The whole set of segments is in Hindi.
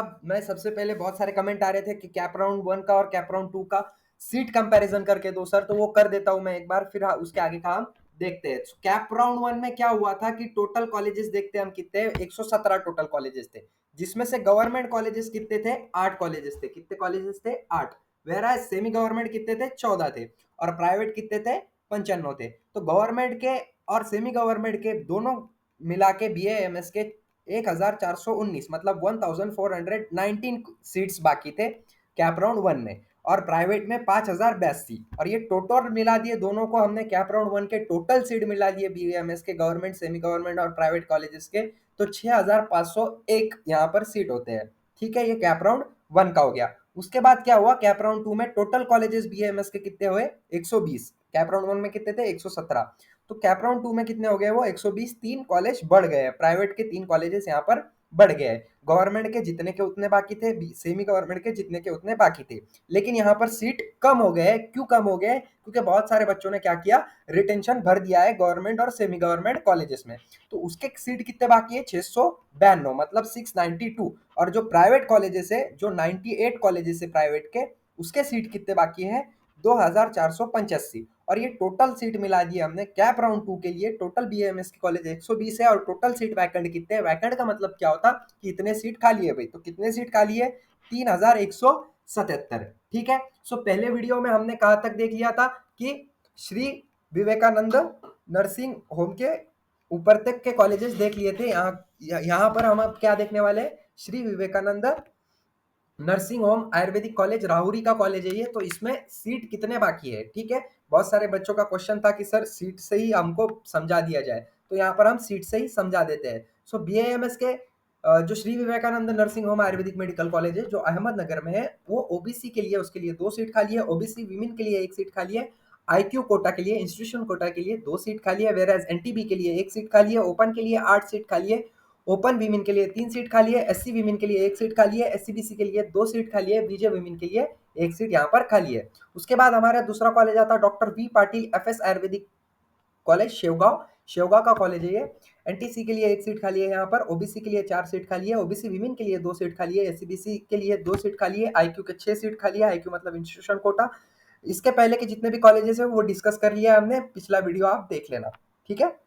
अब मैं सबसे पहले बहुत सारे कमेंट आ रहे थे कि कैप राउंड 1 का और कैप राउंड 2 का सीट कंपैरिजन करके दो सर, तो वो कर देता हूं मैं एक बार, फिर उसके आगे का हम देखते हैं। कैप राउंड 1 में क्या हुआ था कि टोटल कॉलेजेस देखते हैं हम कितने, 117 टोटल कॉलेजेस थे, जिसमें से गवर्नमेंट कॉलेजेस कितने थे, 8 कॉलेजेस थे। कितने कॉलेजेस थे? 8। वेरा सेमी गवर्नमेंट कितने थे? 14 थे। और प्राइवेट कितने थे? 95 थे। तो गवर्नमेंट के और सेमी गवर्नमेंट के दोनों मिला के बीएएमएस के 1419 मतलब 1419 सीट्स बाकी थे कैप राउंड 1 में, और प्राइवेट में 5082। और ये टोटल मिला दिए दोनों को हमने, कैप राउंड 1 के टोटल सीट मिला दिए बीएमएस के, गवर्नमेंट सेमी गवर्नमेंट और प्राइवेट कॉलेजेस के, तो 6501 यहाँ पर सीट होते हैं। ठीक है, ये कैप राउंड 1 का हो गया। उसके बाद क्या हुआ, कैप राउंड 2 में टोटल कॉलेजेस बीएमएस के कितने हुए? 120। कैप राउंड 1 में कितने थे? 117। तो कैप राउंड 2 में कितने हो गए? वो 120। 3 कॉलेज बढ़ गए, प्राइवेट के 3 कॉलेजेस यहाँ पर बढ़ गए। गवर्नमेंट के जितने के उतने बाकी थे, सेमी गवर्नमेंट के जितने के उतने बाकी थे, लेकिन यहाँ पर सीट कम हो गए। क्यों कम हो गए? क्योंकि बहुत सारे बच्चों ने क्या किया, रिटेंशन भर दिया है गवर्नमेंट और सेमी गवर्नमेंट कॉलेजेस में। तो उसके सीट कितने बाकी है? 692 मतलब 692। और जो प्राइवेट कॉलेजेस है, जो 98 कॉलेजेस है प्राइवेट के, उसके सीट कितने बाकी है? 2485। और ये टोटल सीट मिला दी हमने कैप राउंड 2 के लिए। टोटल बीएमएस के कॉलेज 120 है और टोटल सीट वैकेंट कितने हैं? वैकेंट का मतलब क्या होता कि इतने सीट खाली है भाई। तो कितने सीट खाली है? 3177। ठीक है। सो पहले वीडियो में हमने कहां तक देख लिया था कि श्री विवेकानंद नर्सिंग होम के ऊपर तक के कॉलेजेस देख लिए थे। यहाँ पर हम अब क्या देखने वाले हैं? Shri Vivekanand nursing home Ayurvedic college, Rahuri का कॉलेज है ये। तो इसमें सीट कितने बाकी है? ठीक है, बहुत सारे बच्चों का क्वेश्चन था कि सर सीट से ही हमको समझा दिया जाए, तो यहाँ पर हम सीट से ही समझा देते हैं। सो बीएएमएस के जो Shri Vivekanand nursing home Ayurvedic medical college है, जो अहमदनगर में है, वो ओबीसी के लिए, उसके लिए 2 सीट खाली है। ओबीसी विमेन के लिए 1 सीट खाली है। आईक्यू कोटा के लिए, इंस्टीट्यूशन कोटा के लिए 2 सीट खाली है। वेयर एज एनटीबी के लिए 1 सीट खाली है। ओपन के लिए 8 सीट खाली है। ओपन वीमेन के लिए 3 सीट खाली है। एससी वीमेन के लिए 1 सीट खाली है। एससीबीसी के लिए 2 सीट खाली है। बीजे वीमेन के लिए 1 सीट यहाँ पर खाली है। उसके बाद हमारा दूसरा कॉलेज आता है doctor V Patil FS Ayurvedic college, Shevgaon. Shevgaon का कॉलेज है ये। एनटीसी के लिए 1 सीट खाली है यहाँ पर। ओबीसी के लिए 4 सीट खाली है। ओबीसी वीमेन के लिए 2 सीट खाली है। एससीबीसी के लिए 2 सीट खाली है। आईक्यू के 6 सीट खाली है। आईक्यू मतलब इंस्टीट्यूशन कोटा। इसके पहले के जितने भी कॉलेजेस है वो डिस्कस कर लिया हमने, पिछला वीडियो आप देख लेना। ठीक है।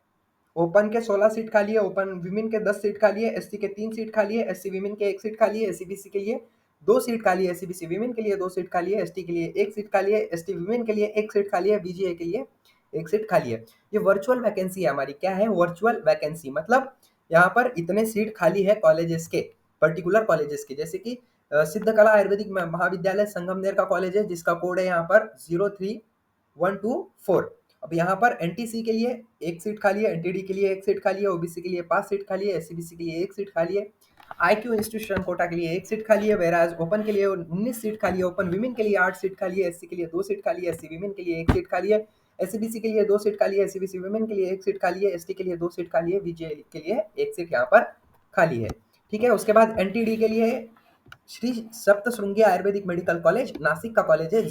ओपन के 16 सीट खाली है। ओपन विमेन के 10 सीट खाली है। एससी के 3 सीट खाली है। एससी विमेन के 1 सीट खाली है। एससीबीसी के लिए 2 सीट खाली है। एससीबीसी विमेन के लिए 2 सीट खाली है। एसटी के लिए 1 सीट खाली है। एसटी विमेन के लिए 1 सीट खाली है। बीजीए के लिए 1 सीट खाली है। ये वर्चुअल वैकेंसी है हमारी। क्या है? Virtual vacancy. मतलब यहाँ पर इतने सीट खाली है कॉलेजेस के, पर्टिकुलर कॉलेजेस के, जैसे कि सिद्ध कला आयुर्वेदिक महाविद्यालय संगमनेर का कॉलेज है, जिसका कोड है यहाँ पर 03124। अब यहाँ पर एनटीसी के लिए 1 सीट खाली है। एनटीडी के लिए 1 सीट खाली है। ओबीसी के लिए 5 सीट खाली है। एससीबीसी के लिए 1 सीट खाली है। आईक्यू इंस्टीट्यूशन कोटा के लिए 1 सीट खाली है। वेराज ओपन के लिए 19 सीट खाली है। ओपन विमेन के लिए 8 सीट खाली है। एससी के लिए 2 सीट खाली है। एससी विमेन के लिए 1 सीट खाली है। एससीबीसी के लिए 2 सीट खाली है। एससीबीसी विमेन के लिए 1 सीट खाली है। एसटी के लिए 2 सीट खाली है। बीजे के लिए 1 सीट यहाँ पर खाली है। ठीक है। उसके बाद एनटीडी के लिए श्री सप्तशृंगी आयुर्वेदिक मेडिकल कॉलेज, नासिक का कॉलेज है,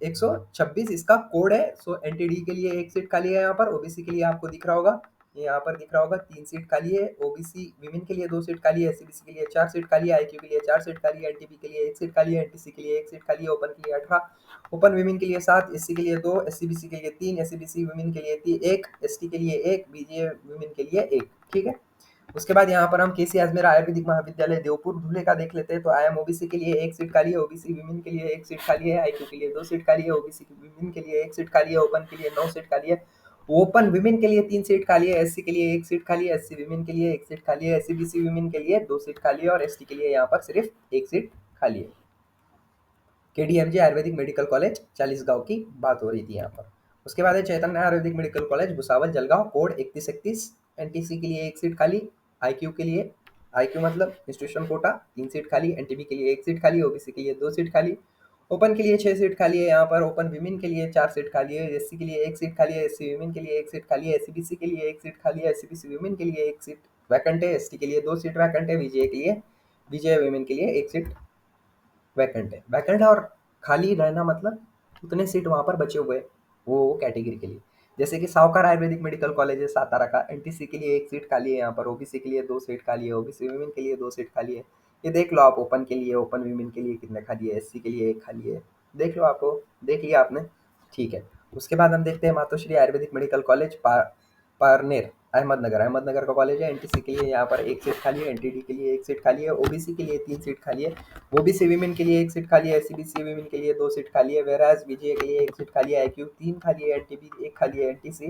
136 इसका कोड है। सो एनटीडी के लिए 1 सीट खाली है यहाँ पर। ओबीसी के लिए आपको दिख रहा होगा, ये यहाँ पर दिख रहा होगा, 3 सीट खाली है। ओबीसी विमेन के लिए 2 सीट खाली है। एससीबीसी के लिए 4 सीट खाली है। आईक्यू के लिए 4 सीट खाली है। एनटीबी के लिए 1 सीट खाली है। एनटीसी के लिए 1 सीट खाली है। ओपन के लिए 18। ओपन विमेन के लिए 7। एससी के लिए 2। एससीबीसी के लिए 3। एससीबीसी विमेन के लिए 1। एसटी के लिए 1। बीजे विमेन के लिए 1। ठीक है। उसके बाद यहाँ पर हम केसी अजमेरा आयुर्वेदिक महाविद्यालय देवपुर धुले का देख लेते हैं। तो आईएम ओबीसी के लिए 1 सीट खाली है। ओबीसी विमेन के लिए 1 सीट खाली है। आईक्यू के लिए 2 सीट खाली है। ओबीसी विमेन के लिए 1 सीट खाली है। ओपन के लिए 9 सीट खाली है। ओपन विमेन के लिए 3 सीट खाली है। एससी के लिए 1 सीट खाली है। एससी विमेन के लिए 1 सीट खाली है। एससीबीसी विमेन के लिए 2 सीट खाली है। और एसटी के लिए यहाँ पर सिर्फ 1 सीट खाली है। केडीएमजे आयुर्वेदिक मेडिकल कॉलेज चालीसगांव की बात हो रही थी यहाँ पर। उसके बाद है Chaitanya Ayurvedic medical college Bhusawal Jalgaon, code 3131। NTC के लिए 1 सीट खाली। आईक्यू के लिए, आईक्यू मतलब इंस्टीट्यूशन कोटा, 3 सीट खाली। एनटीबी के लिए 1 सीट खाली। ओबीसी के लिए 2 सीट खाली। ओपन के लिए 6 सीट खाली है यहाँ पर। ओपन विमेन के लिए 4 सीट खाली है। एससी के लिए 1 सीट खाली है। एससी विमेन के लिए 1 सीट खाली है। एससीबीसी के लिए 1 सीट खाली है। एससीबीसी विमेन के लिए 1 सीट वैकेंट है। एसटी के लिए 2 सीट वैकेंट है। विजय के लिए, विजय विमेन के लिए 1 सीट वैकेंट है। वैकेंट है और खाली रहना मतलब उतने सीट वहां पर बचे हुए वो कैटेगरी के लिए। जैसे कि सावकार आयुर्वेदिक मेडिकल कॉलेज है सातारा का, एनटीसी के लिए 1 सीट खाली है यहाँ पर। ओबीसी के लिए 2 सीट खाली है। ओबीसी वुमेन के लिए 2 सीट खाली है। ये देख लो आप, ओपन के लिए, ओपन वीमेन के लिए कितने खाली है, एससी के लिए एक खाली है, देख लो आपको, देख लिया आपने, ठीक है। उसके बाद हम देखते हैं मातोश्री आयुर्वेदिक मेडिकल कॉलेज पारनेर, अहमदनगर, अहमदनगर का कॉलेज है। एनटीसी के लिए यहाँ पर एक सीट खाली है, एनटीडी के लिए एक सीट खाली है, ओबीसी के लिए 3 सीट खाली है, ओबीसी वीमेन के लिए एक सीट खाली है, एससीबीसी वीमेन के लिए 2 सीट खाली है, वेराज बीजीए के लिए एक सीट खाली है, आईक्यू 3 खाली है, एनटीबी एक खाली है, एनटीसी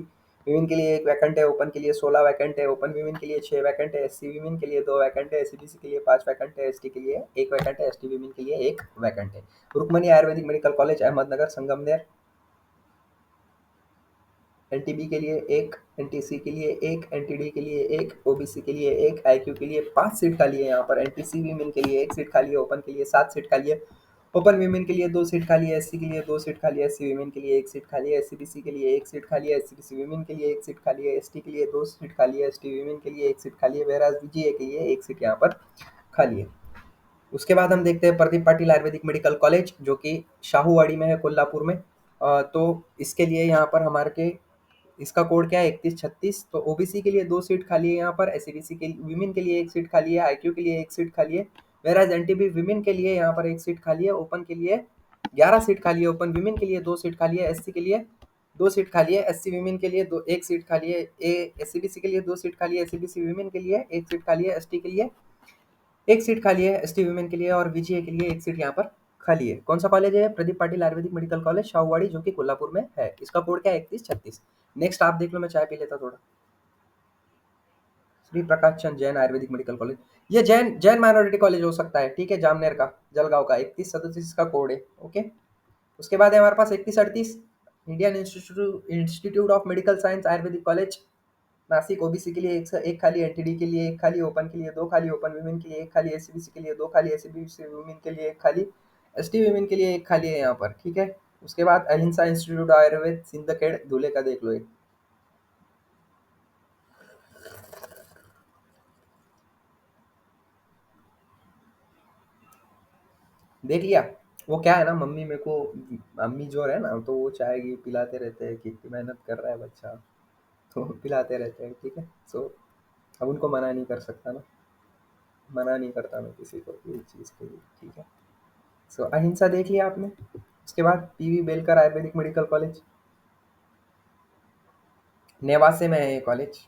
वीमेन के लिए एक वैकेंट है, ओपन के लिए 16 वैकेंट है, ओपन वीमेन के लिए 6 वैकेंट है, एससी वीमेन के लिए 2 वैकेंट है, एससीबीसी के लिए 5 वैकेंट है, एसटी के लिए एक वैकेंट है, एसटी वीमेन के लिए एक वैकेंट है। Rukmani Ayurvedic medical college Ahmednagar Sangamner, NTB के लिए एक, एनटीसी के लिए एक, एनटीडी के लिए एक, ओबीसी के लिए एक, आईक्यू के लिए 5 सीट खाली है यहाँ पर, एनटीसी वीमेन के लिए एक सीट खाली है, ओपन के लिए 7 सीट खाली है, ओपन वीमेन के लिए 2 सीट खाली है, एससी के लिए 2 सीट खाली है, एससी वीमेन के लिए एक सीट खाली है, एससीबीसी के लिए एक सीट खाली है, एससीबीसी वीमेन के लिए एक सीट खाली है, एसटी के लिए 2 सीट खाली है, एसटी वीमेन के लिए एक सीट खाली है, वेराज बीजीए के लिए एक सीट यहाँ पर खाली है। उसके बाद हम देखते हैं प्रदीप पाटिल आयुर्वेदिक मेडिकल कॉलेज, जो कि शाहूवाड़ी में है, कोल्हापुर में। तो इसके लिए यहाँ पर हमारे के, इसका कोड क्या है, 3136। तो ओबीसी के लिए 2 सीट खाली है यहाँ पर, एससीबीसी के विमेन के लिए एक सीट खाली है, आईक्यू के लिए एक सीट खाली है, वेराज एनटीबी विमेन के लिए यहाँ पर एक सीट खाली है, ओपन के लिए 11 सीट खाली है, ओपन विमेन के लिए 2 सीट खाली है, एससी के लिए 2 सीट खाली है, एससी विमेन के लिए दो एक सीट खाली है, एससीबीसी के लिए 2 सीट खाली है, एससीबीसी विमेन के लिए एक सीट खाली है, एसटी के लिए एक सीट खाली है, एसटी वुमेन के लिए, और बीजीए के लिए एक सीट यहाँ पर खाली है। कौन सा कॉलेज है, प्रदीप पाटिल आयुर्वेदिक मेडिकल कॉलेज शाहूवाड़ी, जो कि कोल्हापुर में है। इसका कोड क्या है, 3136। नेक्स्ट आप देख लो, मैं चाय पी लेता थोड़ा। श्री प्रकाश चंद जैन आयुर्वेदिक मेडिकल कॉलेज, ये जैन जैन माइनॉरिटी कॉलेज हो सकता है, ठीक है, जामनेर का, जलगांव का, 3137 का कोड है, ओके। उसके बाद है हमारे पास 3138, Indian institute institute of medical science Ayurvedic college Nashik, OBC के लिए एक खाली, एनटीडी के लिए एक खाली, ओपन के लिए 2 खाली, ओपन वीमेन के लिए एक खाली, एससीबीसी के लिए 2 खाली, एससीबीसी वीमेन के लिए एक खाली, एसटी वीमेन के लिए एक खाली है यहाँ पर, ठीक है। उसके बाद अहिंसा इंस्टीट्यूट आयुर्वेद सिंदखेड़ धुले का देख लो एक, देख लिया। वो क्या है ना, मम्मी मेरे को, अम्मी जो है ना, तो वो चाय घी पिलाते रहते हैं कि इतनी मेहनत कर रहा है बच्चा, तो पिलाते रहते हैं, ठीक है। सो अब उनको मना नहीं कर सकता ना, मना नहीं करता मैं किसी को ये चीज़ के लिए, ठीक है। सो अहिंसा देख लिया आपने। उसके बाद पीवी बेलकर आयुर्वेदिक मेडिकल कॉलेज, नेवासे में है ये कॉलेज,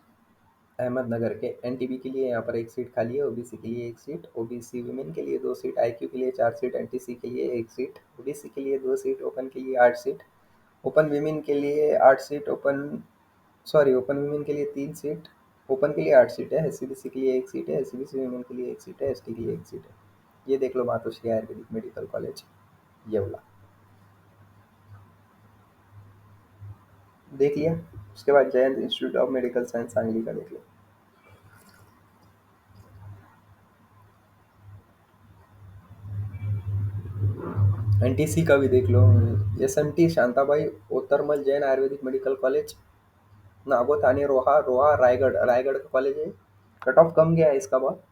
अहमदनगर के, एनटीबी के लिए यहाँ पर एक सीट खाली है, ओबीसी के लिए एक सीट, ओबीसी वुमेन के लिए 2 सीट, आईक्यू के लिए 4 सीट, एनटीसी के लिए एक सीट, ओबीसी के लिए 2 सीट, ओपन के लिए 8 सीट, ओपन विमेन के लिए 8 सीट, ओपन विमेन के लिए 3 सीट, ओपन के लिए 8 सीट है, एससीबीसी के लिए एक सीट है, एससीबीसी वुमेन के लिए एक सीट है, एसटी के लिए एक सीट है। ये देख लो मातोश्री आयुर्वेदिक मेडिकल कॉलेज येवला, देख लिया। उसके बाद Jayant institute of medical science Sangli का देख लो, एनटीसी का भी देख लो, SMT Shantabai Otarmal Jain Ayurvedic medical college Nagothane Roha, Roha Raigad, Raigad का कॉलेज है। कट ऑफ कम गया है इसका बहुत,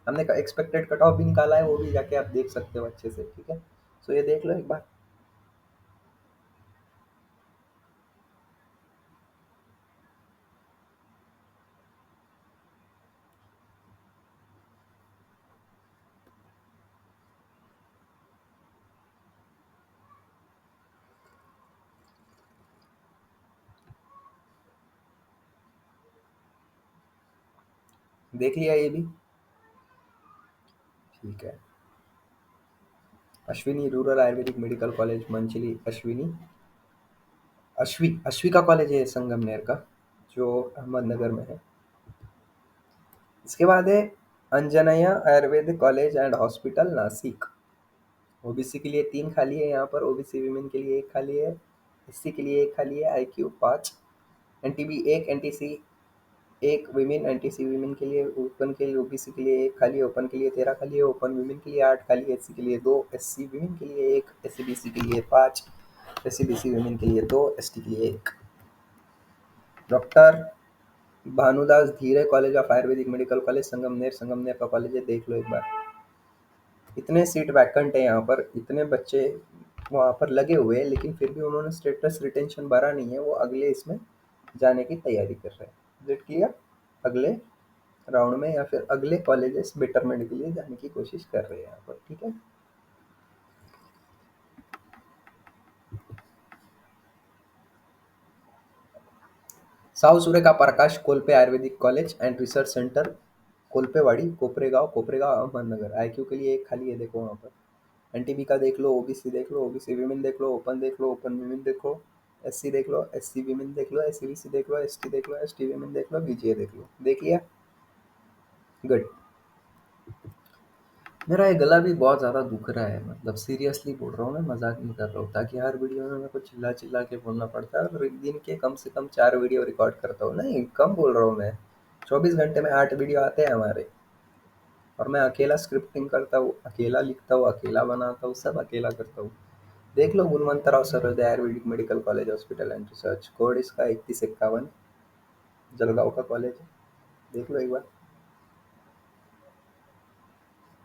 हमने एक्सपेक्टेड कट ऑफ भी निकाला है, वो भी जाके आप देख सकते हो अच्छे से, ठीक है। सो ये देख लो एक बार, देख लिया ये भी, ठीक है। Ashwini rural Ayurvedic medical college Manchali, Ashwini, Ashwi का कॉलेज है संगमनेर का, जो अहमदनगर में है। इसके बाद है Anjaneya Ayurvedic college and hospital Nashik, OBC के लिए 3 खाली है यहाँ पर, ओबीसी वीमेन के लिए एक खाली है, एससी के लिए एक खाली है, आईक्यू 5, एनटीबी एक, एनटीसी एक, विमेन एनटीसी विमेन के लिए, ओपन के लिए, ओबीसी के लिए एक खाली है, ओपन के लिए 13 खाली है, ओपन विमेन के लिए 8 खाली है, एससी के लिए 2, एससी विमेन के लिए एक, एससीबीसी के लिए 5, एससीबीसी विमेन के लिए 2, एसटी के लिए एक। डॉक्टर भानुदास धीरे college of Ayurvedic medical college Sangamner, Sangamner का कॉलेज है, देख लो एक बार। इतने सीट वैकेंट है यहाँ पर, इतने बच्चे वहाँ पर लगे हुए हैं, लेकिन फिर भी उन्होंने स्टेटस रिटेंशन भरा नहीं है, वो अगले इसमें जाने की तैयारी कर रहे हैं, डेट क्लियर, अगले राउंड में या फिर अगले कॉलेजेस बेटरमेंट के लिए जाने की कोशिश कर रहे हैं यहाँ पर, ठीक है। Sau Surekha Prakash Kolpe Ayurvedic college and research centre, Kolpewadi, Kopargaon Ahmednagar. IQ के लिए एक खाली है, देखो वहाँ पर। एनटीबी का देख लो, ओबीसी देख लो, ओबीसी वीमेन देख लो, ओपन वीमेन देखो, एससी देख लो, एससी वीमेन देख लो, एससीबीसी देख लो, एसटी देख लो, एसटी वीमेन देख लो, बीजीए देख लो। देख लिया? गुड। मेरा ये गला भी बहुत ज़्यादा दुख रहा है, मतलब सीरियसली बोल रहा हूँ, मैं मजाक नहीं कर रहा हूँ, ताकि हर वीडियो में मेरे को चिल्ला चिल्ला के बोलना पड़ता है, और एक दिन के कम से कम 4 वीडियो रिकॉर्ड करता हूँ। नहीं, कम बोल रहा हूँ मैं, 24 घंटे में 8 वीडियो आते हैं हमारे, और मैं अकेला स्क्रिप्टिंग करता हूँ, अकेला लिखता हूँ, अकेला बनाता हूँ, सब अकेला करता हूँ। देख लो, Gunwantrao Sarvodaya Ayurvedic medical college hospital and research, code इसका 3151, जलगांव का कॉलेज है। देख लो एक बार।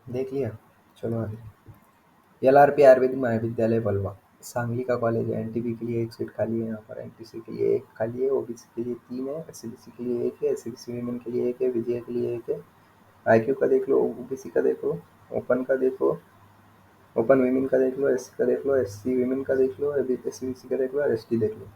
देख लिया? चलो आगे। एलआरपी आयुर्वेदिक महाविद्यालय बलवा, सांगली का कॉलेज है। एनटीबी के लिए एक सीट खाली है यहाँ पर, एनटीसी के लिए एक खाली है, ओबीसी के लिए 3 है, एससीबीसी के लिए एक है, एससीबीसी वीमेन के लिए एक है, विजय के लिए एक है। आईक्यू का देख लो, ओबीसी का देखो, ओपन का देखो, ओपन वीमेन का देख लो, एससी का देख लो, एससी वीमेन का देख लो, एससीबीसी का देख लो, और एसटी देख लो।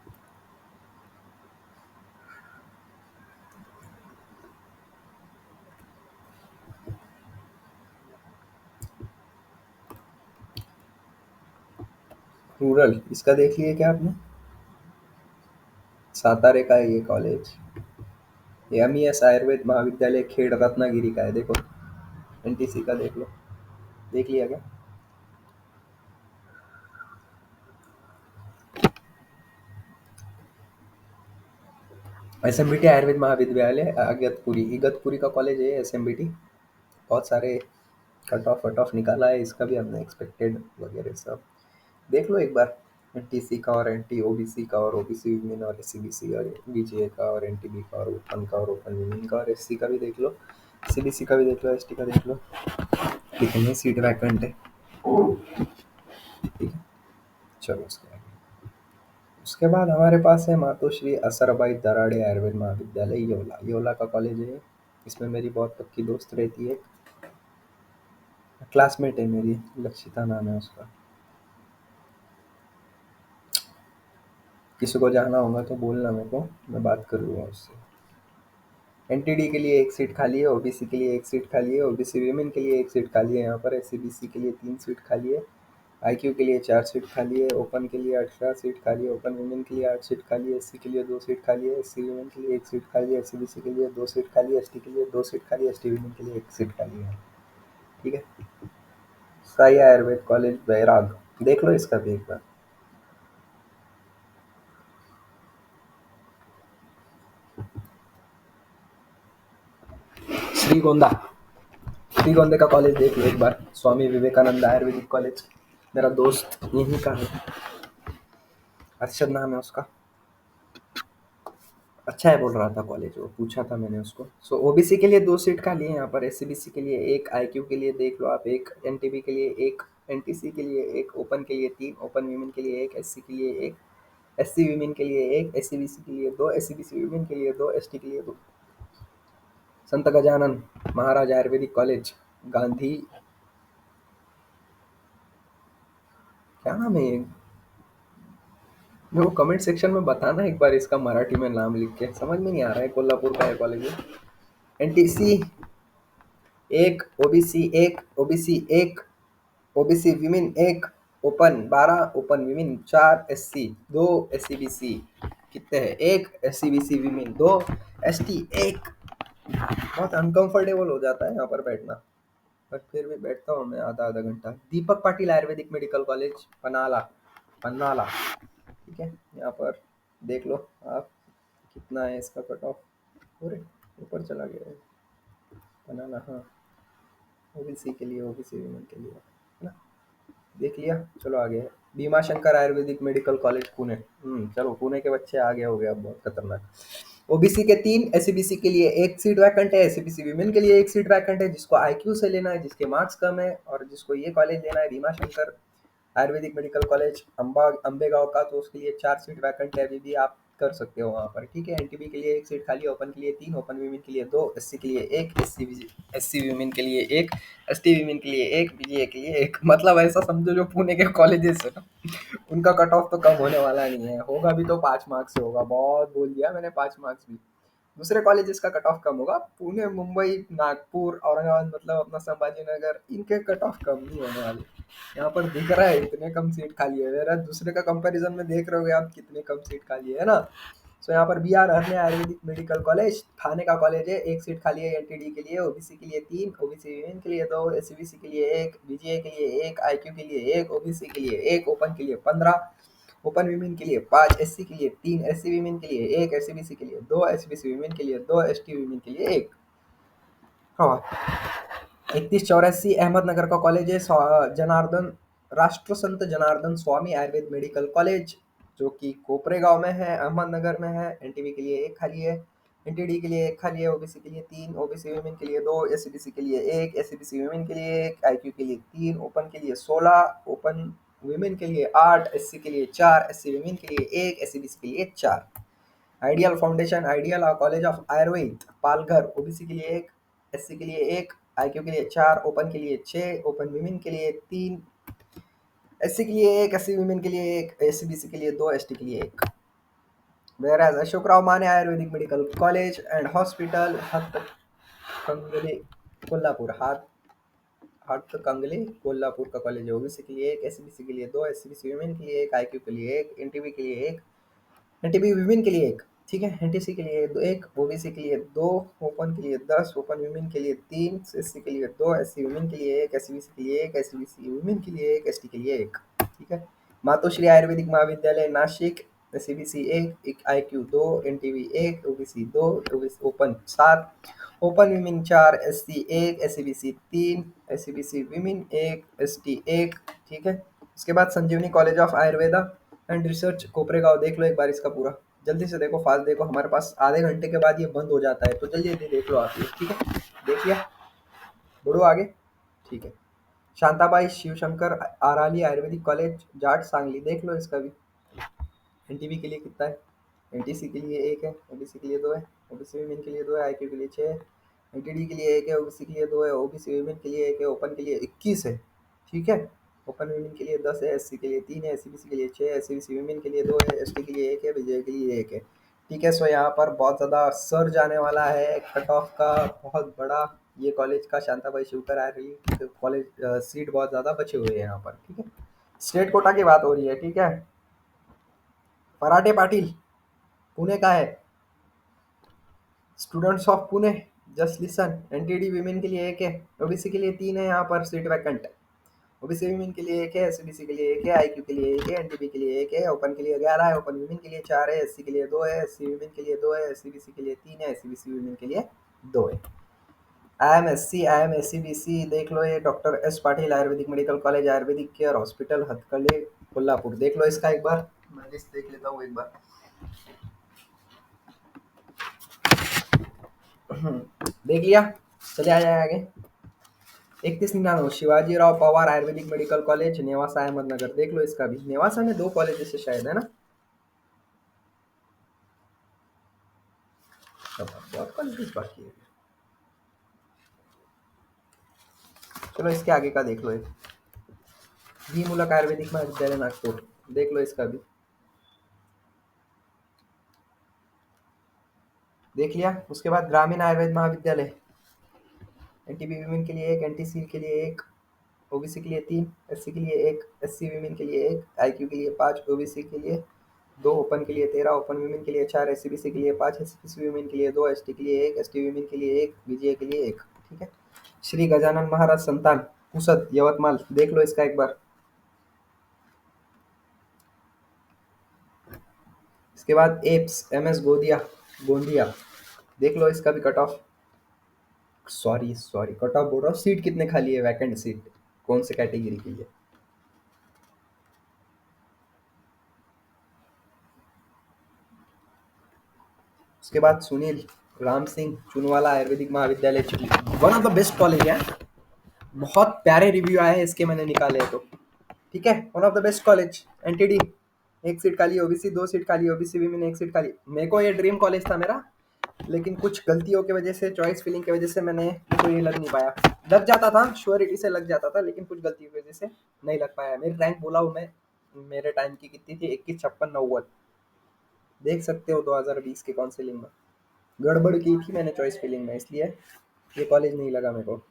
रूरल, इसका देख लिया क्या आपने? सातारे का है ये कॉलेज। एमईएस आयुर्वेद महाविद्यालय खेड़ रत्नागिरी का है, देखो। एनटीसी का देख लो। देख लिया क्या? एसएमबीटी आयुर्वेद महाविद्यालय इगतपुरी, इगतपुरी का कॉलेज है एसएमबीटी। बहुत सारे कट ऑफ निकाला है इसका भी हमने, एक्सपेक्टेड वगैरह सब। देख लो एक बार। टीसी का और एनटी ओबीसी का और ओबीसी वीमेन और एससीबीसी और बीजीए का और एनटीबी का और ओपन का और ओपन वीमेन का और एससी का भी देख लो, सीबीसी का भी देख लो, एसटी का देख लो, कितनी सीट वैकेंट है, ठीक है। चलो उसके आगे। उसके बाद हमारे पास है मातोश्री असरबाई दराड़े आयुर्वेद महाविद्यालय योला, योला का कॉलेज है। इसमें मेरी बहुत पक्की दोस्त रहती है, क्लासमेट है मेरी, लक्षिता नाम है उसका। किसी को जाना होगा तो बोलना मेरे को, मैं बात कर लूँगा उससे। एनटीडी के लिए एक सीट खाली है, ओबीसी के लिए एक सीट खाली है, ओबीसी वीमेन के लिए एक सीट खाली है यहाँ पर, एससीबीसी के लिए 3 सीट खाली है, आईक्यू के लिए 4 सीट खाली है, ओपन के लिए 18 सीट खाली है, ओपन वुमेन के लिए 8 सीट खाली है, एससी के लिए 2 सीट खाली है, एससी वुमेन के लिए 1 सीट खाली है, एससीबीसी के लिए 2 सीट खाली है, एसटी के लिए 2 सीट खाली है, एसटी वुमेन के लिए 1 सीट खाली है, ठीक है। साई आयुर्वेद कॉलेज बैराग, देख लो इसका भी एक बार। श्रीगोंदा, श्रीगोंदे का कॉलेज देख लो एक बार, स्वामी विवेकानंद आयुर्वेदिक कॉलेज। मेरा दोस्त यहीं का है, अरशद नाम है उसका। अच्छा है बोल रहा था कॉलेज, वो पूछा था मैंने उसको। सो ओबीसी के लिए 2 सीट खाली है यहाँ पर, एससीबीसी के लिए एक, आईक्यू के लिए देख लो आप एक, एनटीबी के लिए एक, एनटीसी के लिए एक, ओपन के लिए 3, ओपन वीमेन के लिए एक, एससी के लिए एक, एससी वीमेन के लिए एक, एससीबीसी के लिए 2, एससीबीसी वीमेन के लिए 2, एसटी के लिए 2। संत गजानन महाराज आयुर्वेदिक कॉलेज गांधी, क्या नाम है ये? मेरे को कमेंट सेक्शन में बताना एक बार, इसका मराठी में नाम लिख के, समझ में नहीं आ रहा है। कोल्हापुर का है कॉलेज। एनटीसी एक, ओबीसी एक, ओबीसी एक, ओबीसी विमेन एक, open 12, open women 4, SC 2, SCBC कितने हैं? एक, एससीबीसी विमेन 2, एसटी एक। बहुत अनकंफर्टेबल हो जाता है यहाँ पर बैठना, पर फिर भी बैठता हूँ मैं आधा आधा घंटा। दीपक पाटिल आयुर्वेदिक मेडिकल कॉलेज पनाला, पन्नाला, ठीक है। यहाँ पर देख लो आप, कितना है इसका कट ऑफ। अरे ऊपर चला गया है, पनाला, हाँ। ओबीसी के लिए, ओबीसी विमेन के लिए, है ना। देख लिया? चलो आगे है भीमा शंकर आयुर्वेदिक मेडिकल कॉलेज पुणे। चलो पुणे के बच्चे आगे हो गए, अब बहुत खतरनाक। ओबीसी के 3, एससीबीसी के लिए 1 सीट वैकेंट है, एससीबीसी विमेन के लिए 1 सीट वैकेंट है। जिसको आईक्यू से लेना है, जिसके मार्क्स कम है, और जिसको ये कॉलेज लेना है भीमा शंकर आयुर्वेदिक मेडिकल कॉलेज अम्बेगांव का, तो उसके लिए 4 सीट वैकेंट है अभी भी। आप कर सकते हो वहाँ पर, ठीक है। एनटीबी के लिए 1 सीट खाली है, ओपन के लिए 3, ओपन वीमेन के लिए 2, एससी के लिए 1, एससी वीमेन के लिए 1, एसटी वीमेन के लिए 1, बीजीए के लिए 1। मतलब ऐसा समझो जो पुणे के कॉलेजेस है ना, उनका कट ऑफ तो कम होने वाला नहीं है, होगा भी तो 5 मार्क्स से होगा। बहुत बोल दिया मैंने 5 मार्क्स भी। दूसरे कॉलेजेस का कट ऑफ कम होगा, पुणे, मुंबई, नागपुर, औरंगाबाद, मतलब अपना संभाजीनगर, इनके कट ऑफ कम नहीं होने वाले। यहाँ पर दिख रहा है इतने कम सीट खाली है, मेरा दूसरे का कंपैरिजन में देख रहे होगे आप कितने कम सीट खाली है ना। सो यहाँ पर B R Harne Ayurvedic medical college Thane का कॉलेज है, 1 सीट खाली है एनटीडी के लिए, ओबीसी के लिए 3, ओबीसी वीमेन के लिए 2, एससीबीसी के लिए 1, बीजीए के लिए 1, आईक्यू के लिए 1, ओबीसी के लिए 1, ओपन के लिए 15, ओपन वीमेन के लिए 5, एससी के लिए 3, एससी वीमेन के लिए 1, एससीबीसी के लिए 2, एससीबीसी वीमेन के लिए 2, एसटी वीमेन के लिए 1। हाँ, 3184 अहमदनगर का कॉलेज है, जनार्दन, राष्ट्र संत जनार्दन स्वामी आयुर्वेद मेडिकल कॉलेज, जो कि कोपरेगांव में है, अहमदनगर में है। एनटीबी के लिए 1 खाली है, एनटीडी के लिए 1 खाली है, ओबीसी के लिए 3, ओबीसी वीमेन के लिए 2, एससीबीसी के लिए 1, एससीबीसी वीमेन के लिए 1, आईक्यू के लिए 3, ओपन के लिए 16, ओपन वीमेन के लिए 8, एससी के लिए 4, एससी वीमेन के लिए 1, एससीबीसी के लिए 4। Ideal foundation, ideal college of Ayurveda Palghar, OBC के लिए 1, एससी के लिए 1, आईक्यू के लिए 4, ओपन के लिए 6, ओपन वीमेन के लिए 3, एससी के लिए 1, एससी वीमेन के लिए 1, एससीबीसी के लिए 2, एसटी के लिए 1। Whereas Ashokrao Mane Ayurvedic medical college and hospital Hatkanangale Kolhapur, Hatkanangale Kolhapur का कॉलेज है, ओबीसी के लिए 1, एससीबीसी के लिए 2, एससीबीसी वीमेन के लिए 1, आईक्यू के लिए 1, एनटीबी के लिए 1, एनटीबी वीमेन के लिए 1, ठीक है। एनटीसी के लिए 1, ओबीसी के लिए 2, ओपन के लिए 10, ओपन वीमेन के लिए 3, एससी के लिए 2, एससी वीमेन के लिए 1, एससीबीसी के लिए 1, एससीबीसी वीमेन के लिए 1, एसटी के लिए 1, ठीक है। Matoshri Ayurvedic Mahavidyalaya Nashik, SCBC 1, IQ 2, NTB 1, OBC 2, open 7, open women 4, SC 1, SCBC 3, SCBC women 1, ST 1, ठीक है। उसके बाद Sanjivani college of Ayurveda and research Kopargaon, देख लो एक बार इसका पूरा, जल्दी से देखो, फास्ट देखो, हमारे पास आधे घंटे के बाद ये बंद हो जाता है, तो जल्दी जल्दी देख लो आप ये, ठीक है। देख लिया, बढ़ो आगे, ठीक है। शांताबाई शिवशंकर आराली आयुर्वेदिक कॉलेज जाट सांगली, देख लो इसका भी। एनटीबी के लिए कितना है, एनटीसी के लिए 1 है, ओबीसी के लिए 2 है, ओबीसी वीमेन के लिए 2 है, आईक्यू के लिए 6 है, एनटीडी के लिए 1 है, ओबीसी के लिए 2 है, ओबीसी वीमेन के लिए 1 है, ओपन के लिए 21 है, ठीक है। ओपन वीमेन के लिए 10 है, एससी के लिए 3 है, एससीबीसी के लिए 6 है, एससीबीसी वीमेन के लिए 2 है, एसटी के लिए 1 है, बीजेए के लिए 1 है, ठीक है। सो यहाँ पर बहुत ज़्यादा सर्ज आने वाला है कट ऑफ का, बहुत बड़ा ये कॉलेज का, शांताबाई शिवकर आयुर्वेदिक कॉलेज, सीट बहुत ज़्यादा बचे हुए हैं यहाँ पर, ठीक है। स्टेट कोटा की बात हो रही है, ठीक है। फराटे पाटिल पुणे का है, students of Pune, just listen. NTD women के लिए 1 है, ओबीसी के लिए 3 है, यहाँ पर सीट वैकेंट। ओबीसी वीमेन के लिए 1 है, एससीबीसी के लिए 1 है, आईक्यू के लिए 1 है, एनटीबी के लिए 1 है, ओपन के लिए 11 है, ओपन वीमेन के लिए 4 है, एससी के लिए 2 है, एससी वीमेन के लिए 2 है, एससीबीसी के लिए 3 है, एससीबीसी वीमेन के लिए 2 है। आईएमएससी, आईएमएससीबीसी देख लो, ये doctor S Patil Ayurvedic medical college, Ayurvedic care hospital Hatkale Kolhapur, देख लो इसका एक बार, मैं लिस्ट देख लेता हूँ एक बार। देख लिया, चले आ जाए आगे। 3199 शिवाजीराव पवार आयुर्वेदिक मेडिकल कॉलेज नेवासा अहमदनगर, देख लो इसका भी। नेवासा में 2 कॉलेजेस है शायद, है ना, बहुत कॉलेजेस बाकी है। चलो इसके आगे का देख लो, एक जी मूलक आयुर्वेदिक महाविद्यालय नागपुर, देख लो इसका भी, देख लिया। उसके बाद ग्रामीण आयुर्वेद महाविद्यालय, एनटीबी वीमेन के लिए 1, एनटीसी के लिए 1, ओबीसी के लिए 3, एससी के लिए 1, एससी वीमेन के लिए 1, आईक्यू के लिए 5, ओबीसी के लिए 2, ओपन के लिए 13, ओपन वीमेन के लिए 4, एससीबीसी के लिए 5, एससीबीसी वीमेन के लिए 2, एसटी के लिए 1, एसटी वीमेन के लिए 1, बीजीए के लिए 1, ठीक है। श्री गजानन महाराज संतान पुसद यवतमाल, देख लो इसका एक बार। इसके बाद एप्स एमएस गोदिया गोंदिया, देख लो इसका भी cut off, sorry sorry cut off बोल रहा हूँ, सीट कितने खाली है, वैकेंट सीट कौन से कैटेगरी के लिए। उसके बाद सुनील राम सिंह चुनवाला आयुर्वेदिक महाविद्यालय Chikhli, one of the best college है, बहुत प्यारे रिव्यू आए हैं इसके, मैंने निकाले हैं तो, ठीक है। One of the best college NTD, एक सीट खाली ओबीसी, 2 सीट खाली ओबीसी विमेन, एक सीट खाली। मेरे को ये ड्रीम कॉलेज था मेरा, लेकिन कुछ गलतियों की वजह से, चॉइस फिलिंग की वजह से मेरे को ये लग नहीं पाया। लग जाता था, श्योरिटी से लग जाता था, लेकिन कुछ गलतियों की वजह से नहीं लग पाया। मेरी रैंक बोला हूँ मैं, मेरे टाइम की कितनी थी, 215690। देख सकते हो 2020 के काउंसलिंग में गड़बड़ की थी मैंने चॉइस फिलिंग में, इसलिए ये कॉलेज नहीं लगा मेरे को।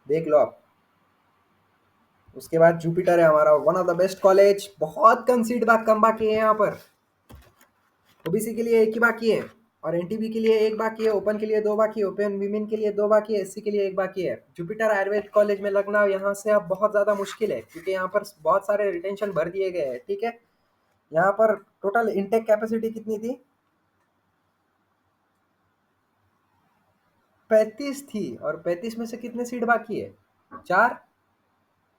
देख लो आप। उसके बाद जुपिटर है हमारा, one of the best college. बहुत कम सीट बात कम बाकी है यहाँ पर। ओबीसी के लिए एक ही बाकी है, और एनटीबी के लिए एक बाकी है, ओपन के लिए दो बाकी है, ओपन विमेन के लिए दो बाकी है, एससी के लिए एक बाकी है। जुपिटर आयुर्वेद कॉलेज में लगना यहाँ से अब बहुत ज़्यादा मुश्किल है, क्योंकि यहाँ पर बहुत सारे रिटेंशन भर दिए गए हैं। ठीक है, यहाँ पर टोटल इनटेक कैपेसिटी कितनी थी? 35 थी, और 35 में से कितने सीट बाकी है? 4,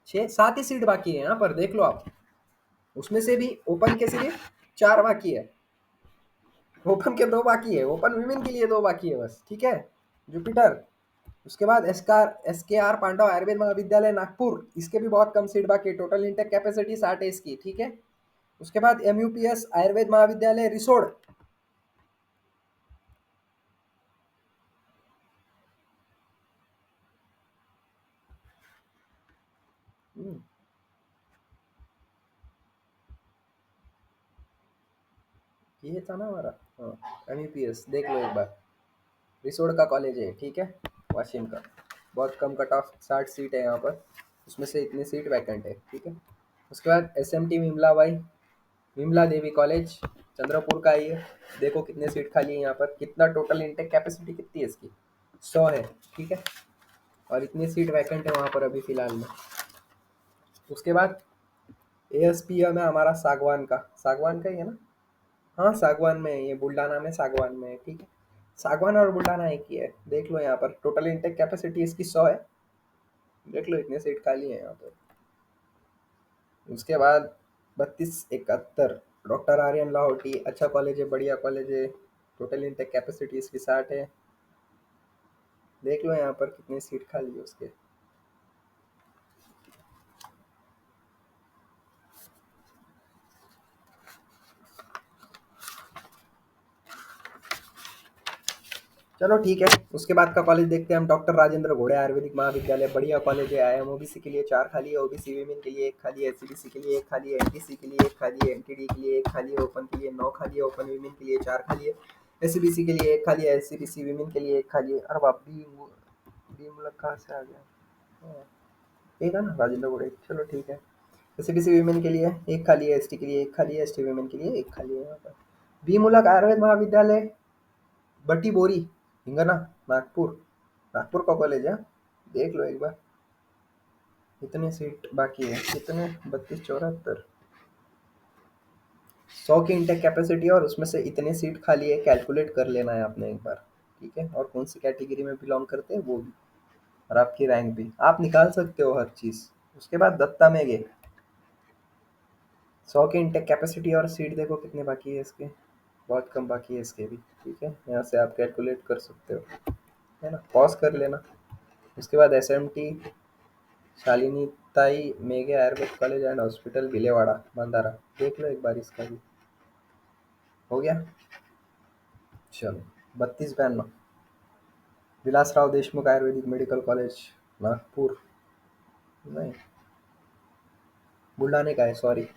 6, 7 ही सीट बाकी है यहाँ पर, देख लो आप। उसमें से भी ओपन के सिर्फ 4 बाकी है, ओपन के 2 बाकी है, ओपन विमेन के लिए 2 बाकी है बस। ठीक है, जुपिटर। उसके बाद एस के आर पांडव आयुर्वेद महाविद्यालय नागपुर, इसके भी बहुत कम सीट बाकी है, टोटल इंटेक कैपेसिटी 60 है इसकी। ठीक है, उसके बाद एमयूपीएस आयुर्वेद महाविद्यालय रिसोड। हम्म, ये था ना हमारा। हाँ, एमयूपीएस देख लो एक बार, रिसोड का कॉलेज है। ठीक है, वाशिम का। बहुत कम कट ऑफ, 60 सीट है यहाँ पर, उसमें से इतनी सीट वैकेंट है। ठीक है, उसके बाद एसएमटी विमला बाई, विमला देवी कॉलेज चंद्रपुर का ही है। देखो कितने सीट खाली है यहाँ पर, कितना टोटल इंटेक कैपेसिटी कितनी है इसकी? 100 है। ठीक है, और इतनी सीट वैकेंट है वहाँ पर अभी फिलहाल में। उसके बाद एएसपीएम है हमारा सागवान का ही है ना? हाँ, सागवान में है, ये बुल्डाना में सागवान में है। ठीक है, सागवान और बुल्डाना एक ही है। देख लो यहाँ पर टोटल इंटेक कैपेसिटी इसकी 100 है। देख लो इतने सीट खाली है यहाँ पर। उसके बाद 3271 डॉक्टर आर्यन लाहौटी, अच्छा कॉलेज है, बढ़िया कॉलेज है। टोटल इंटेक कैपेसिटी इसकी 60 है। देख लो यहाँ पर कितनी सीट खाली है उसके। चलो ठीक है, उसके बाद का कॉलेज देखते हैं हम। डॉक्टर राजेंद्र घोड़े आयुर्वेदिक महाविद्यालय, बढ़िया कॉलेज है। आईएम ओबीसी के लिए 4 खाली है, ओबीसी वीमेन के लिए 1 खाली है, एससीबीसी के लिए 1 खाली है, एनटीसी के लिए 1 खाली है, एनटीडी के लिए 1 खाली है, ओपन के लिए 9 खाली है, ओपन वीमेन के लिए 4 खाली है, एससीबीसी के लिए 1 खाली है, एससीबीसी वीमेन के लिए 1 खाली है। अरे बाप, बी मुलक कहाँ से आ गया? हाँ, एक है ना राजेंद्र घोड़े, चलो ठीक है। एससीबीसी वीमेन के लिए 1 खाली है, एसटी के लिए 1 खाली है, एसटी वीमेन के लिए 1 खाली है यहाँ पर। बी मुलक आयुर्वेद महाविद्यालय बटी बोरी, हिंगना, नागपुर। नागपुर का कॉलेज है, देख लो एक बार। कितने सीट बाकी है? कितने? 3274, 100 की इंटेक कैपेसिटी, और उसमें से इतने सीट खाली है, कैलकुलेट कर लेना है आपने एक बार। ठीक है, और कौन सी कैटेगरी में बिलोंग करते हैं वो भी, और आपकी रैंक भी आप निकाल सकते हो, हर चीज़। उसके बाद दत्ता में गए, 100 की इंटेक कैपेसिटी, और सीट देखो कितने बाकी है इसके, बहुत कम बाकी है इसके भी। ठीक है, यहाँ से आप कैलकुलेट कर सकते हो, है ना, पॉज कर लेना। उसके बाद एसएमटी शालिनी ताई मेघे Ayurveda college and hospital भिलेवाड़ा Mandhana, देख लो एक बार इसका भी। हो गया, चलो। 3292 विलासराव देशमुख आयुर्वेदिक मेडिकल कॉलेज नागपुर, नहीं, बुल्ढाने का है, सॉरी,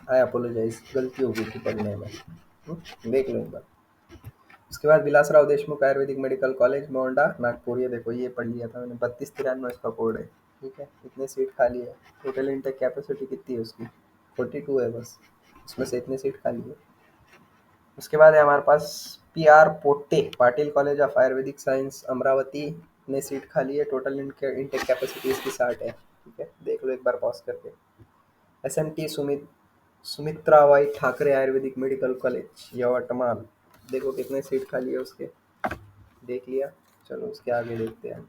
आई अपोलोजाइज, गलती हो गई थी पढ़ने में। देख लो एक बार। उसके बाद विलासराव देशमुख आयुर्वेदिक मेडिकल कॉलेज मोंडा नागपुर, ये देखो ये पढ़ लिया था मैंने, 3293 इसका कोड है। ठीक है, इतने सीट खाली है, टोटल इंटेक कैपेसिटी कितनी है उसकी? 42 है बस, उसमें से इतनी सीट खाली है। उसके बाद है हमारे पास P R Potte Patil college of Ayurvedic science Amravati, में सीट खाली है, टोटल इंटेक कैपेसिटी इसकी 60 है। ठीक है, देख लो एक बार पॉज करके। S M T Sumitrabai Thackeray Ayurvedic medical college Yavatmal, देखो कितने सीट खाली है उसके, देख लिया। चलो उसके आगे देखते हैं।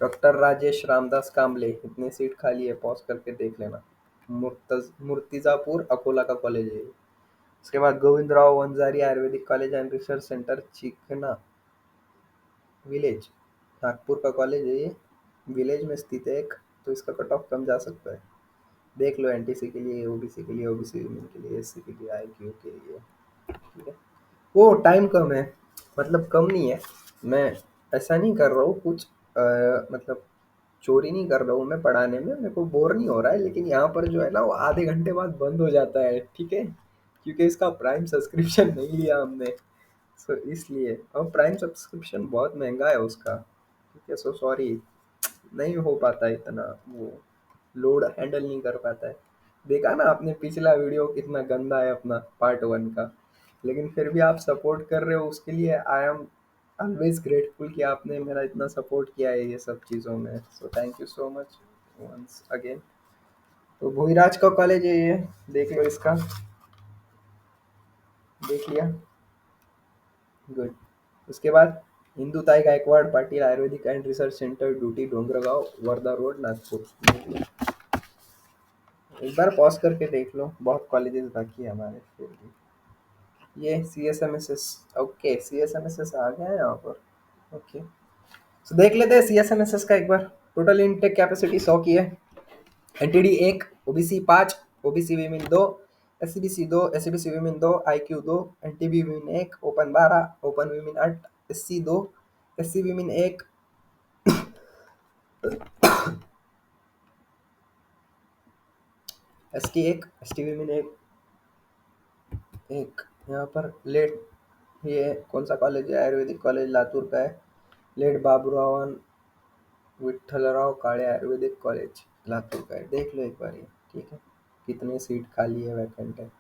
डॉक्टर राजेश रामदास कामले, इतने सीट खाली है, पॉज करके देख लेना। मुर्तिजापुर अकोला का कॉलेज है ये। उसके बाद Govindrao Wanjari Ayurvedic college and research center Chikna village, Nagpur का कॉलेज है ये, विलेज में स्थित है एक, तो इसका कट ऑफ कम जा सकता है। देख लो, एनटीसी के लिए, ओबीसी के लिए, ओबीसी वुमेन के लिए, एससी के लिए, आईक्यू के लिए, ठीक है। वो टाइम कम है, मतलब कम नहीं है। मैं ऐसा नहीं कर रहा हूँ कुछ, मतलब चोरी नहीं कर रहा हूँ मैं पढ़ाने में, मेरे को बोर नहीं हो रहा है, लेकिन यहाँ पर जो है ना वो आधे घंटे बाद बंद हो जाता है, ठीक है, क्योंकि इसका प्राइम सब्सक्रिप्शन नहीं लिया हमने। सो इसलिए, और प्राइम सब्सक्रिप्शन बहुत महंगा है उसका, ठीक है। सो सॉरी, नहीं हो पाता इतना, वो लोड हैंडल नहीं कर पाता है। देखा ना आपने पिछला वीडियो कितना गंदा है अपना पार्ट 1 का, लेकिन फिर भी आप सपोर्ट कर रहे हो, उसके लिए आई एम ऑलवेज ग्रेटफुल कि आपने मेरा इतना सपोर्ट किया है ये सब चीज़ों में। So thank you so much once again. तो भोईराज का कॉलेज है ये, देख लो इसका, देख लिया, गुड। उसके बाद Hindutai Gaikwad Patil Ayurvedic and research centre, ड्यूटी डोंगरगांव, वर्धा रोड, नागपुर। एक बार पॉज करके देख लो, बहुत कॉलेजेस बाकी है हमारे फिर भी। ये C S M S S, okay, C S M S S आ गया है यहाँ पर, ओके। तो देख लेते हैं C S M S S का एक बार। टोटल इनटेक कैपेसिटी 100 की है। NTD 1, OBC 5, OBC women 2, SCBC 2, SCBC women 2, IQ 2, NTB women 1, open 12, open women 8, SC 2, SC women 1, ST 1, ST women 1, एक यहाँ पर लेट, ये कौन सा कॉलेज है, आयुर्वेदिक कॉलेज लातूर का है। लेट बाबूराव विठ्ठलराव काळे आयुर्वेदिक कॉलेज लातूर का है, देख लो एक बार ये, ठीक है, कितने सीट खाली है, वैकेंट है।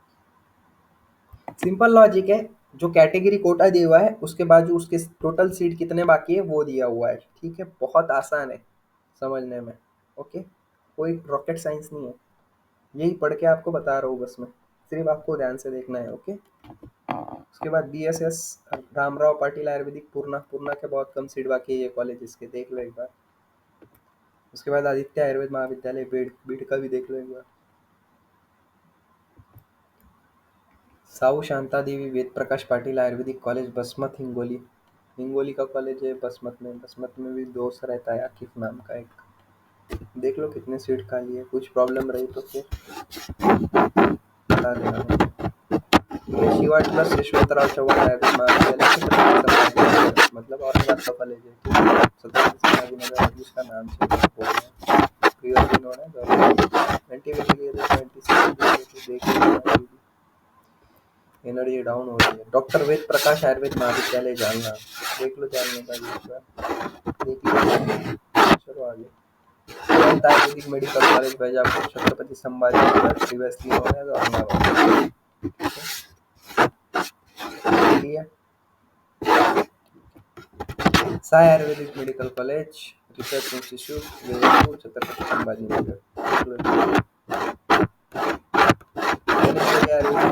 सिंपल लॉजिक है, जो कैटेगरी कोटा दिया हुआ है उसके बाजू उसके टोटल सीट कितने बाकी है वो दिया हुआ है, ठीक है, बहुत आसान है समझने में, ओके। कोई रॉकेट साइंस नहीं है, यही पढ़ के आपको बता रहा हूँ बस मैं, सिर्फ आपको ध्यान से देखना है, ओके। उसके बाद बीएसएस रामराव पाटिल आयुर्वेदिक पूर्णा, पूर्णा के बहुत कम सीट बाकी है ये कॉलेज, इसके देख लो एक बार। उसके बाद आदित्य आयुर्वेद महाविद्यालय बीड़, बीड़ का भी देख लो एक बार। साहू शांता देवी वेद प्रकाश पाटिल आयुर्वेदिक कॉलेज बसमत हिंगोली, हिंगोली का कॉलेज है बसमत में, बसमत में भी दोस्त रहता है आकिफ नाम का एक, देख लो कितने सीट खाली है, कुछ प्रॉब्लम रही तो फिर बता देना मुझे। ये शिवाट प्लस यशवंतराव चव्हाण आयुर्वेद महाविद्यालय छत्रपति संभाजीनगर, मतलब औरंगाबाद का कॉलेज है, ठीक है? छत्रपति संभाजीनगर जिसका नाम चेंज बोल रहे हैं, प्रियली नोन है गवर्नमेंट, एंटीबी के लिए देख लो, एनर्जी डाउन हो रही है। डॉक्टर वेद प्रकाश आयुर्वेद महाविद्यालय जालना, देख लो जालने का भी एक बार, देख लो। चलो आगे। तुरंत Ayurvedic medical college Baijapur, Chhatrapati Sambhaji Nagar, previously known as Aurangabad, ठीक है। Sai Ayurvedic medical college, research institute Jaipur, Chhatrapati Sambhaji Nagar, Ayurvedic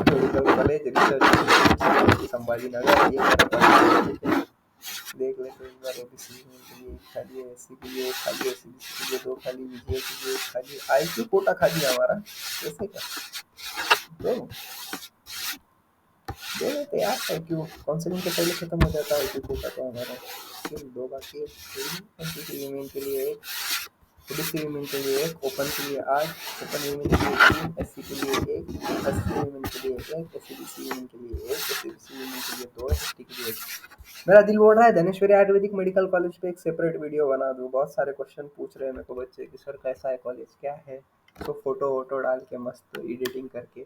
medical college research institute Chhatrapati Sambhaji Nagar, ये मेरा कॉलेज है, देख लेते हैं एक बार। ओबीसी के लिए खाली है, एससी के लिए खाली है, एससीबीसी के लिए 2 खाली, बीसीए के लिए 1 खाली, आईक्यू कोटा खाली है हमारा, कैसे क्या, दो दे देते यार, आईक्यू काउंसलिंग के पहले खत्म हो जाता है आईक्यू कोटा तो हमारा, फिर 2 बाकी है, एनटीसी वीमेन के लिए 1, ओबीसी वीमेन के लिए 1, ओपन के लिए 8, ओपन वीमेन के लिए 3, एससी के लिए 1, एससी वीमेन के लिए 1, एससीबीसी वीमेन के लिए 1, एससीबीसी वीमेन के लिए 2, एसटी के लिए 1। मेरा दिल बोल रहा है धनेश्वरी आयुर्वेदिक मेडिकल कॉलेज पे एक सेपरेट वीडियो बना दूं, बहुत सारे क्वेश्चन पूछ रहे हैं मेरे को बच्चे कि सर कैसा है कॉलेज, क्या है, तो फोटो वोटो डाल के मस्त एडिटिंग करके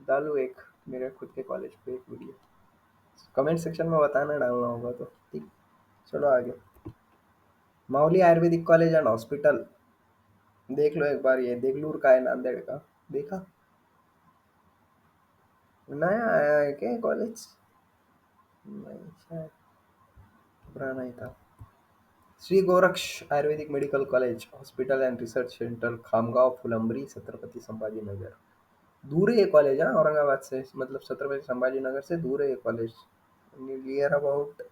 डालूं एक मेरे खुद के कॉलेज पे एक वीडियो, कमेंट सेक्शन में बताना डालना होगा तो, ठीक। चलो आगे। Mauli Ayurvedic college and hospital, देख लो एक बार, ये देगलूर का है, नांदेड़ का, देखा, नया आया है क्या कॉलेज, नहीं शायद पुराना ही था। Shri Goraksh Ayurvedic medical college hospital and research centre, Khamgaon Phulambri, Chhatrapati Sambhaji Nagar, दूर है ये कॉलेज, हाँ औरंगाबाद से, मतलब छत्रपति संभाजी नगर से दूर है ये कॉलेज, नियर अबाउट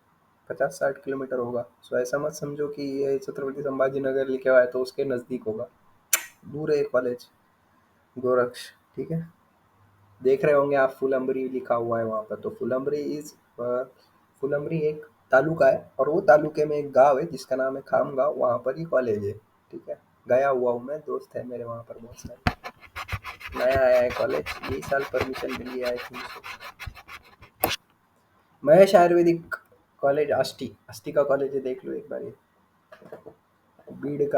50-60 किलोमीटर होगा। सो ऐसा मत समझो कि ये छत्रपति संभाजी नगर लिखे हुआ है तो उसके नज़दीक होगा, दूर है ये कॉलेज गोरक्ष, ठीक है। देख रहे होंगे आप फुलंब्री लिखा हुआ है वहाँ पर, तो फुलंब्री इज, फुलंब्री एक तालुका है और वो तालुके में एक गांव है जिसका नाम है खाम गांव, वहाँ पर ही कॉलेज है, ठीक है। गया हुआ हूँ मैं, दोस्त है मेरे वहाँ पर बहुत सारे। नया आया है कॉलेज, यही साल परमिशन मिली है I think. Mahesh Ayurvedic college, Ashti, Ashti का कॉलेज है, देख लो एक बार ये, बीड़ का।